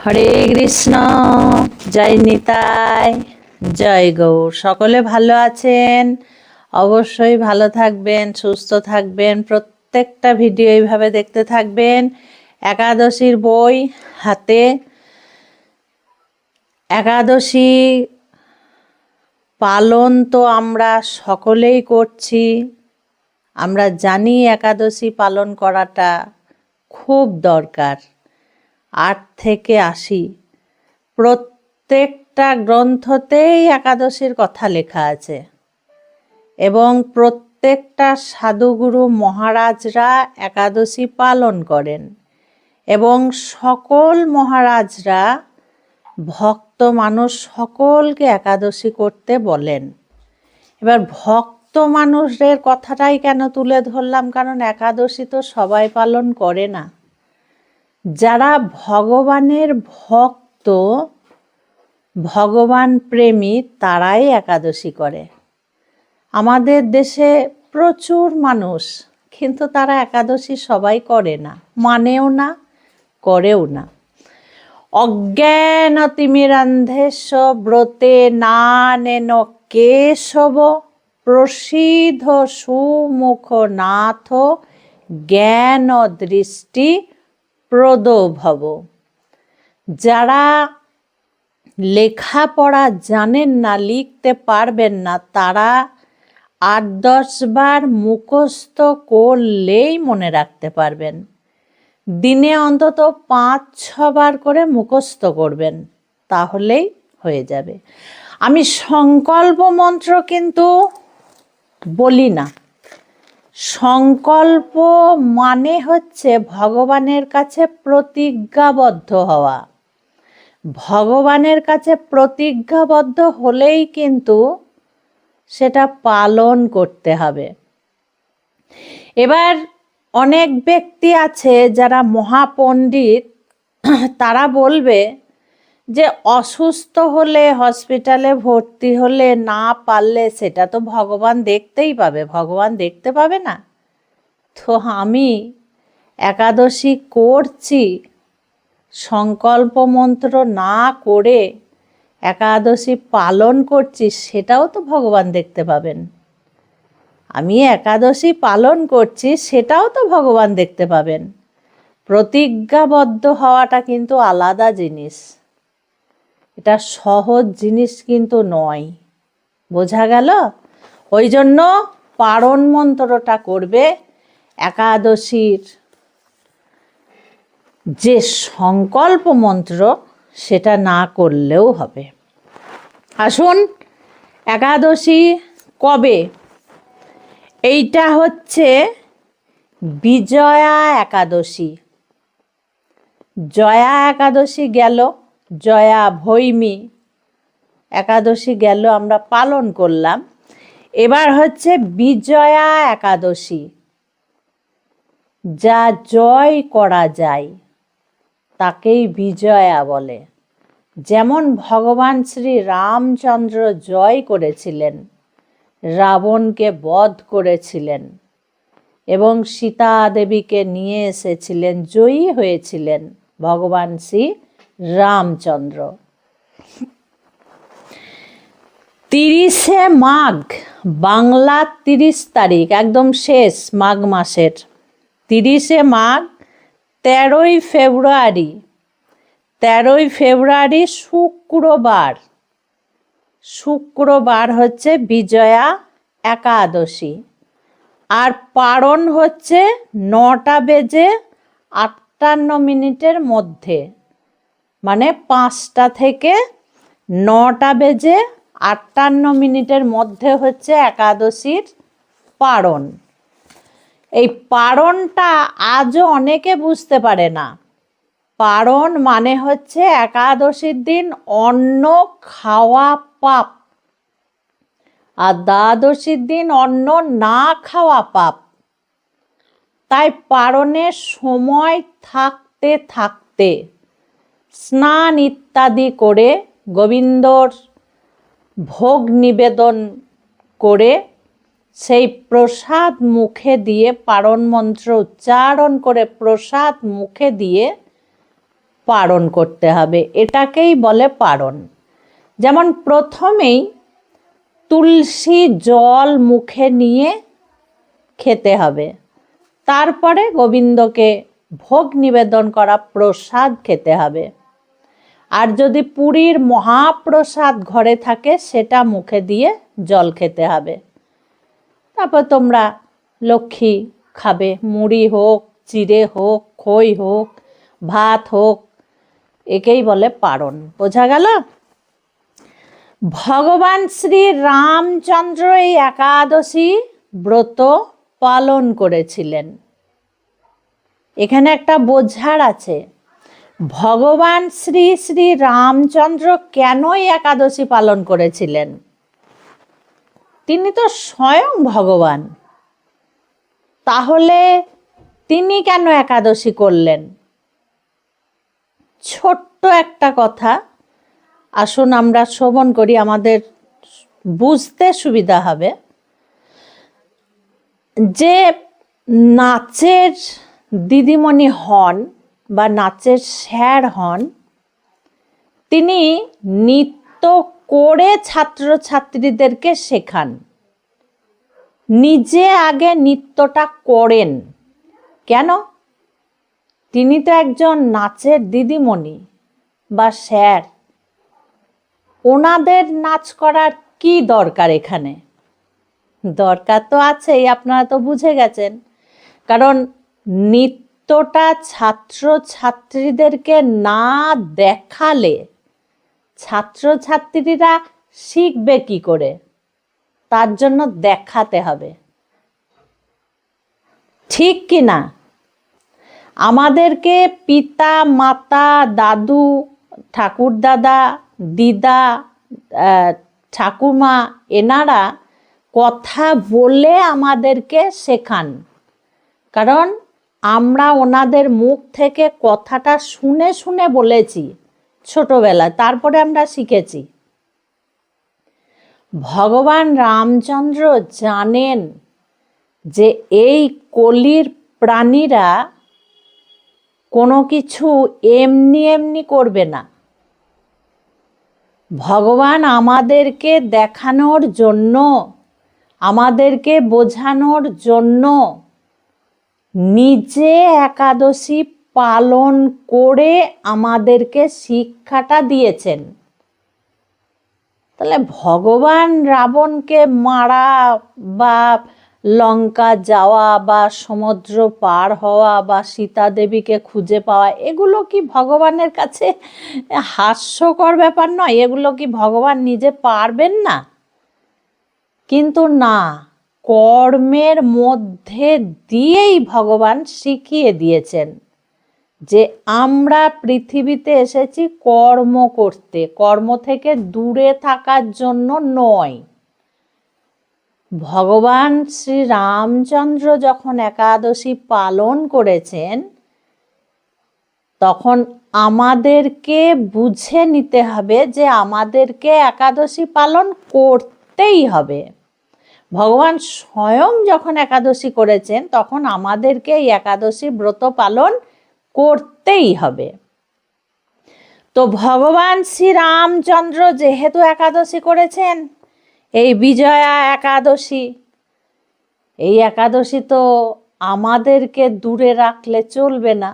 হরে কৃষ্ণ। জয় নিতাই, জয় গৌর। সকলে ভালো আছেন? অবশ্যই ভালো থাকবেন, সুস্থ থাকবেন। প্রত্যেকটা ভিডিও এইভাবে দেখতে থাকবেন। একাদশীর বই হাতে। একাদশী পালন তো আমরা সকলেই করছি। আমরা জানি একাদশী পালন করাটা খুব দরকার। 8 থেকে 80 প্রত্যেকটা গ্রন্থতেই একাদশীর কথা লেখা আছে এবং প্রত্যেকটা সাধুগুরু মহারাজরা একাদশী পালন করেন এবং সকল মহারাজরা ভক্ত মানুষ সকলকে একাদশী করতে বলেন। এবার ভক্ত মানুষদের কথাটাই কেন তুলে ধরলাম, কারণ একাদশী তো সবাই পালন করে না। যারা ভগবানের ভক্ত, ভগবান প্রেমী, তারাই একাদশী করে। আমাদের দেশে প্রচুর মানুষ, কিন্তু তারা একাদশী সবাই করে না, মানেও না, করেও না। অজ্ঞানতিমিরান্ধেস্য ব্রতে নানেন কেশব প্রসিদ্ধ সুমুখ নাথ জ্ঞান দৃষ্টি প্রদভব। যারা লেখাপড়া জানেন না, লিখতে পারবেন না, তারা 8-10 বার মুখস্থ করলেই মনে রাখতে পারবেন। দিনে অন্তত 5-6 বার করে মুখস্থ করবেন, তাহলেই হয়ে যাবে। আমি সংকল্প মন্ত্র কিন্তু বলি না। সংকল্প মানে হচ্ছে ভগবানের কাছে প্রতিজ্ঞাবদ্ধ হওয়া। ভগবানের কাছে প্রতিজ্ঞাবদ্ধ হলেই কিন্তু সেটা পালন করতে হবে। এবার অনেক ব্যক্তি আছে যারা মহাপণ্ডিত, তারা বলবে যে অসুস্থ হলে, হসপিটালে ভর্তি হলে, না পারলে সেটা তো ভগবান দেখতেই পাবে, ভগবান দেখতে পাবে না? তো আমি একাদশী করছি, সংকল্প মন্ত্র না করে একাদশী পালন করছি, সেটাও তো ভগবান দেখতে পাবেন। আমি একাদশী পালন করছি, সেটাও তো ভগবান দেখতে পাবেন। প্রতিজ্ঞাবদ্ধ হওয়াটা কিন্তু আলাদা জিনিস, এটা সহজ জিনিস কিন্তু নয়। বোঝা গেল? ওই জন্য পারণ মন্ত্রটা করবে। একাদশীর যে সংকল্প মন্ত্র, সেটা না করলেও হবে। আসুন, একাদশী কবে? এইটা হচ্ছে বিজয়া একাদশী। জয়া একাদশী গেল, জয়া ভৈমী একাদশী গেল, আমরা পালন করলাম। এবার হচ্ছে বিজয়া একাদশী। যা জয় করা যায় তাকেই বিজয়া বলে। যেমন ভগবান শ্রী রামচন্দ্র জয় করেছিলেন, রাবণকে বধ করেছিলেন এবং সীতা দেবীকে নিয়ে এসেছিলেন, জয়ী হয়েছিলেন ভগবান শ্রী রামচন্দ্র। 30শে মাঘ, বাংলা 30 তারিখ, একদম শেষ মাঘ মাসের 30শে মাঘ, 13ই ফেব্রুয়ারি, 13ই ফেব্রুয়ারি শুক্রবার। শুক্রবার হচ্ছে বিজয়া একাদশী। আর পারণ হচ্ছে 9টা বেজে 58 মধ্যে, মানে 5টা থেকে 9টা বেজে 58 মধ্যে হচ্ছে একাদশীর পারণ। এই পারণটা আজও অনেকে বুঝতে পারে না। পারণ মানে হচ্ছে একাদশীর দিন অন্ন খাওয়া পাপ, আর দ্বাদশীর দিন অন্ন না খাওয়া পাপ। তাই পারণের সময় থাকতে থাকতে স্নান ইত্যাদি করে, গোবিন্দর ভোগ নিবেদন করে, সেই প্রসাদ মুখে দিয়ে, পারণ মন্ত্র উচ্চারণ করে প্রসাদ মুখে দিয়ে পারণ করতে হবে, এটাকেই বলে পারণ। যেমন প্রথমেই তুলসী জল মুখে নিয়ে খেতে হবে, তারপরে গোবিন্দকে ভোগ নিবেদন করা প্রসাদ খেতে হবে। আর যদি পুরীর মহাপ্রসাদ ঘরে থাকে সেটা মুখে দিয়ে জল খেতে হবে। তারপর তোমরা লক্ষ্মী খাবে, মুড়ি হোক, চিড়ে হোক, খই হোক, ভাত হোক, একেই বলে পারণ। বোঝা গেল? ভগবান শ্রী রামচন্দ্র এই একাদশী ব্রত পালন করেছিলেন। এখানে একটা বোঝার আছে, ভগবান শ্রী শ্রী রামচন্দ্র কেন এই একাদশী পালন করেছিলেন? তিনি তো স্বয়ং ভগবান, তাহলে তিনি কেন একাদশী করলেন? ছোট্ট একটা কথা, আসুন আমরা শ্রবণ করি, আমাদের বুঝতে সুবিধা হবে। যে নাচের দিদিমণি হন বা নাচের স্যার হন, তিনি নৃত্য করে ছাত্রছাত্রীদেরকে শেখান, নিজে আগে নৃত্যটা করেন। কেন? তিনি তো একজন নাচের দিদিমণি বা স্যার, ওনাদের নাচ করার কি দরকার এখানে? দরকার তো আছেই, আপনারা তো বুঝে গেছেন। কারণ নৃত্যটা ছাত্রছাত্রীদেরকে না দেখালে ছাত্রছাত্রীরা শিখবে কি করে? তার জন্য দেখাতে হবে, ঠিক কি না? আমাদেরকে পিতা মাতা, দাদু, ঠাকুরদাদা, দিদা, ঠাকুমা, এনারা কথা বলে আমাদেরকে শেখান। কারণ আমরা ওনাদের মুখ থেকে কথাটা শুনে শুনে বলেছি ছোটবেলায়, তারপরে আমরা শিখেছি। ভগবান রামচন্দ্র জানেন যে এই কলির প্রাণীরা কোনো কিছু এমনি এমনি করবে না। ভগবান আমাদেরকে দেখানোর জন্য, আমাদেরকে বোঝানোর জন্য নিজে একাদশী পালন করে আমাদেরকে শিক্ষাটা দিয়েছেন। তাহলে ভগবান রাবণকে মারা বা লঙ্কা যাওয়া বা সমুদ্র পার হওয়া বা সীতা দেবীকে খুঁজে পাওয়া, এগুলো কি ভগবানের কাছে হাস্যকর ব্যাপার নয়? এগুলো কি ভগবান নিজে পারবেন না? কিন্তু না, কর্মের মধ্যে দিয়েই ভগবান শিখিয়ে দিয়েছেন যে আমরা পৃথিবীতে এসেছি কর্ম করতে, কর্ম থেকে দূরে থাকার জন্য নয়। ভগবান শ্রী রামচন্দ্র যখন একাদশী পালন করেছেন, তখন আমাদেরকে বুঝে নিতে হবে যে আমাদেরকে একাদশী পালন করতেই হবে। ভগবান স্বয়ং যখন একাদশী করেছেন, তখন আমাদেরকে এই একাদশী ব্রত পালন করতেই হবে। তো ভগবান শ্রী রামচন্দ্র যেহেতু একাদশী করেছেন, এই বিজয়া একাদশী, এই একাদশী তো আমাদেরকে দূরে রাখলে চলবে না,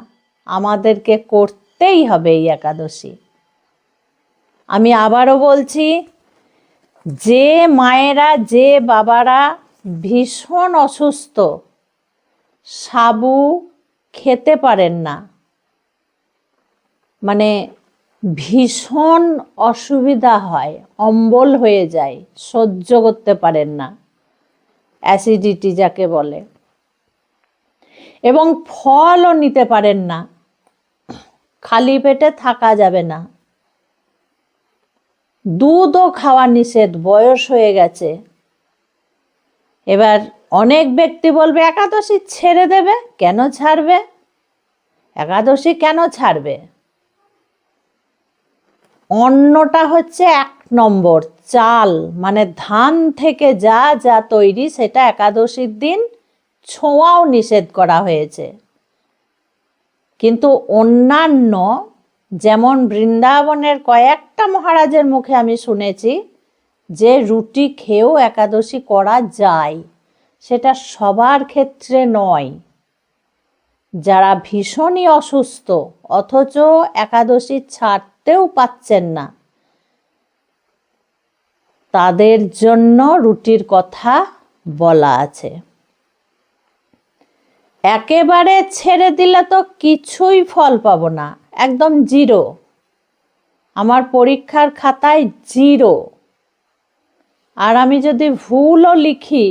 আমাদেরকে করতেই হবে এই একাদশী। আমি আবারও বলছি, যে মায়েরা, যে বাবারা ভীষণ অসুস্থ, সাবু খেতে পারেন না, মানে ভীষণ অসুবিধা হয়, অম্বল হয়ে যায়, সহ্য করতে পারেন না, অ্যাসিডিটি যাকে বলে, এবং ফলও নিতে পারেন না, খালি পেটে থাকা যাবে না, দুধও খাওয়া নিষেধ, বয়স হয়ে গেছে। এবার অনেক ব্যক্তি বলবে একাদশী ছেড়ে দেবে। কেন ছাড়বে? একাদশী কেন ছাড়বে? অন্নটা হচ্ছে 1 নম্বর, চাল মানে ধান থেকে যা যা তৈরি, সেটা একাদশীর দিন ছোঁয়াও নিষেধ করা হয়েছে। কিন্তু অন্যান্য যেমন বৃন্দাবনের কয়েকটা মহারাজের মুখে আমি শুনেছি যে রুটি খেয়েও একাদশী করা যায়, সেটা সবার ক্ষেত্রে নয়। যারা ভীষণই অসুস্থ অথচ একাদশী ছাড়তেও পাচ্ছেন না, তাদের জন্য রুটির কথা বলা আছে। একেবারে ছেড়ে দিলে তো কিছুই ফল পাবো না, একদম জিরো। আমার পরীক্ষার খাতায় জিরো। আর আমি যদি ভুলও লিখি,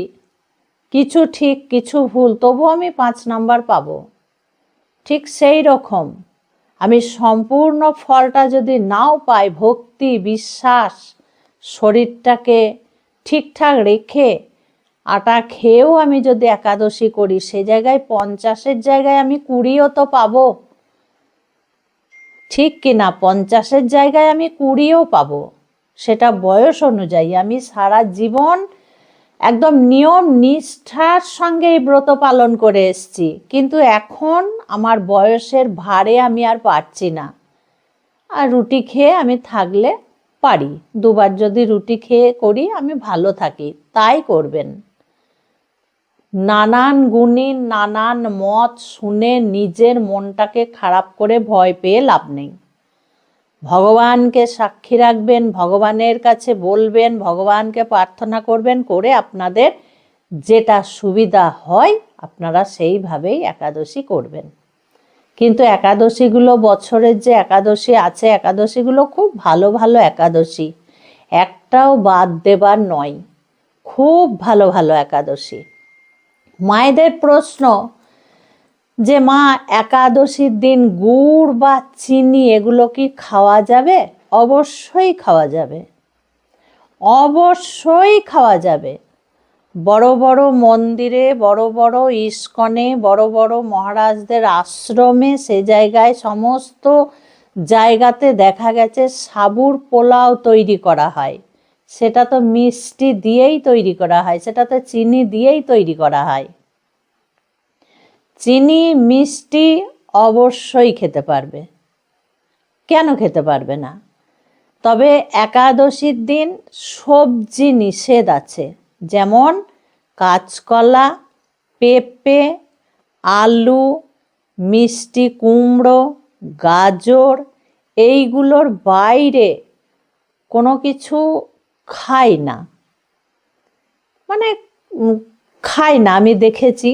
কিছু ঠিক কিছু ভুল, তবু আমি 5 নাম্বার পাবো। ঠিক সেই রকম আমি সম্পূর্ণ ফলটা যদি নাও পাই, ভক্তি বিশ্বাস শরীরটাকে ঠিকঠাক রেখে আটা খেয়েও আমি যদি একাদশী করি, সে জায়গায় 50-এর জায়গায় আমি 20ও তো পাবো, ঠিক কিনা? 50-এর জায়গায় আমি 20ও পাবো। সেটা বয়স অনুযায়ী। আমি সারা জীবন একদম নিয়ম নিষ্ঠার সঙ্গে এই ব্রত পালন করে এসেছি, কিন্তু এখন আমার বয়সের ভারে আমি আর পারছি না। আর রুটি খেয়ে আমি থাকলে পারি, 2বার যদি রুটি খেয়ে করি আমি ভালো থাকি, তাই করবেন। নানান গুণী নানান মত শুনে নিজের মনটাকে খারাপ করে ভয় পেয়ে লাভ নেই। ভগবানকে সাক্ষী রাখবেন, ভগবানের কাছে বলবেন, ভগবানকে প্রার্থনা করবেন, করে আপনাদের যেটা সুবিধা হয় আপনারা সেইভাবেই একাদশী করবেন। কিন্তু একাদশীগুলো, বছরের যে একাদশী আছে, একাদশীগুলো খুব ভালো ভালো একাদশী, একটাও বাদ দেবার নয়। খুব ভালো ভালো একাদশী। মায়েদের প্রশ্ন যে মা, একাদশীর দিন গুড় বা চিনি এগুলো কি খাওয়া যাবে? অবশ্যই খাওয়া যাবে, অবশ্যই খাওয়া যাবে। বড় বড় মন্দিরে, বড় বড় ইস্কনে, বড় বড় মহারাজদের আশ্রমে, সে জায়গায় সমস্ত জায়গাতে দেখা গেছে সাবুর পোলাও তৈরি করা হয়। সেটা তো মিষ্টি দিয়েই তৈরি করা হয়, সেটা তো চিনি দিয়েই তৈরি করা হয়। চিনি মিষ্টি অবশ্যই খেতে পারবে, কেন খেতে পারবে না? তবে একাদশীর দিন সবজি নিষেধ আছে, যেমন কাঁচকলা, পেঁপে, আলু, মিষ্টি কুমড়ো, গাজর, এইগুলোর বাইরে কোনো কিছু খাই না। মানে খাই না, আমি দেখেছি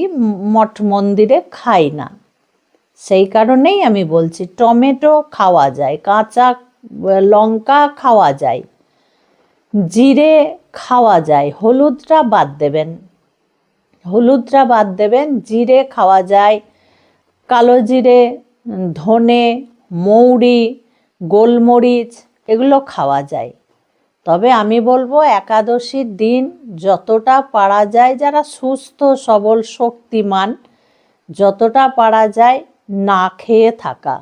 মঠ মন্দিরে খাই না, সেই কারণেই আমি বলছি। টমেটো খাওয়া যায়, কাঁচা লঙ্কা খাওয়া যায়, জিরে খাওয়া যায়, হলুদটা বাদ দেবেন, হলুদটা বাদ দেবেন। জিরে খাওয়া যায়, কালো জিরে, ধনে, মৌরি, গোলমরিচ এগুলো খাওয়া যায়। তবে আমি বলবো একাদশীর দিন যতটা পারা যায়, যারা সুস্থ সবল শক্তিমান, যতটা পারা যায় না খেয়ে থাকা,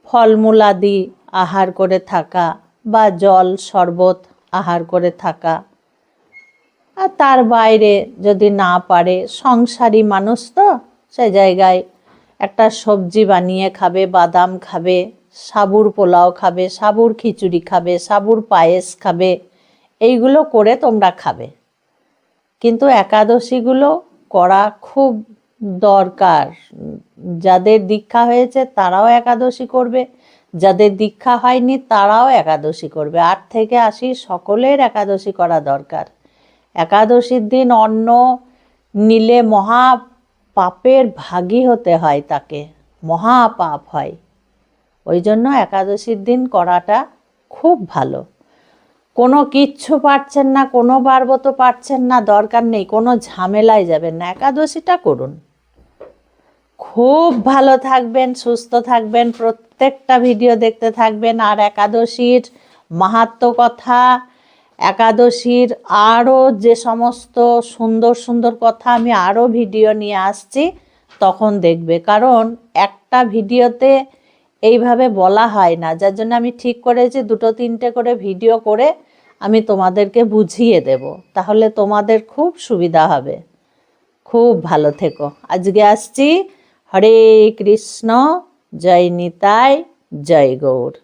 ফলমূলাদি আহার করে থাকা বা জল শরবত আহার করে থাকা। আর তার বাইরে যদি না পারে, সংসারী মানুষ তো, সে জায়গায় একটা সবজি বানিয়ে খাবে, বাদাম খাবে, সাবুর পোলাও খাবে, সাবুর খিচুড়ি খাবে, সাবুর পায়েস খাবে, এইগুলো করে তোমরা খাবে। কিন্তু একাদশীগুলো করা খুব দরকার। যাদের দীক্ষা হয়েছে তারাও একাদশী করবে, যাদের দীক্ষা হয়নি তারাও একাদশী করবে। 8 থেকে 80 সকলের একাদশী করা দরকার। একাদশীর দিন অন্ন নিলে মহা পাপের ভাগী হতে হয়, তাকে মহাপাপ হয়। ওই জন্য একাদশীর দিন করাটা খুব ভালো। কোনো কিচ্ছু পারছেন না, কোনো বারবত পারছেন না, দরকার নেই, কোনো ঝামেলায় যাবেন না, একাদশীটা করুন। খুব ভালো থাকবেন, সুস্থ থাকবেন, প্রত্যেকটা ভিডিও দেখতে থাকবেন। আর একাদশীর মাহাত্ম্য কথা, একাদশীর আরও যে সমস্ত সুন্দর সুন্দর কথা আমি আরও ভিডিও নিয়ে আসছি, তখন দেখবে। কারণ একটা ভিডিওতে এইভাবে বলা হয় না, যার জন্য আমি ঠিক করেছি 2-3টে করে ভিডিও করে আমি তোমাদেরকে বুঝিয়ে দেব, তাহলে তোমাদের খুব সুবিধা হবে। খুব ভালো থেকো। আজকে আসছি। হরে কৃষ্ণ, জয় নিতাই জয় গৌর।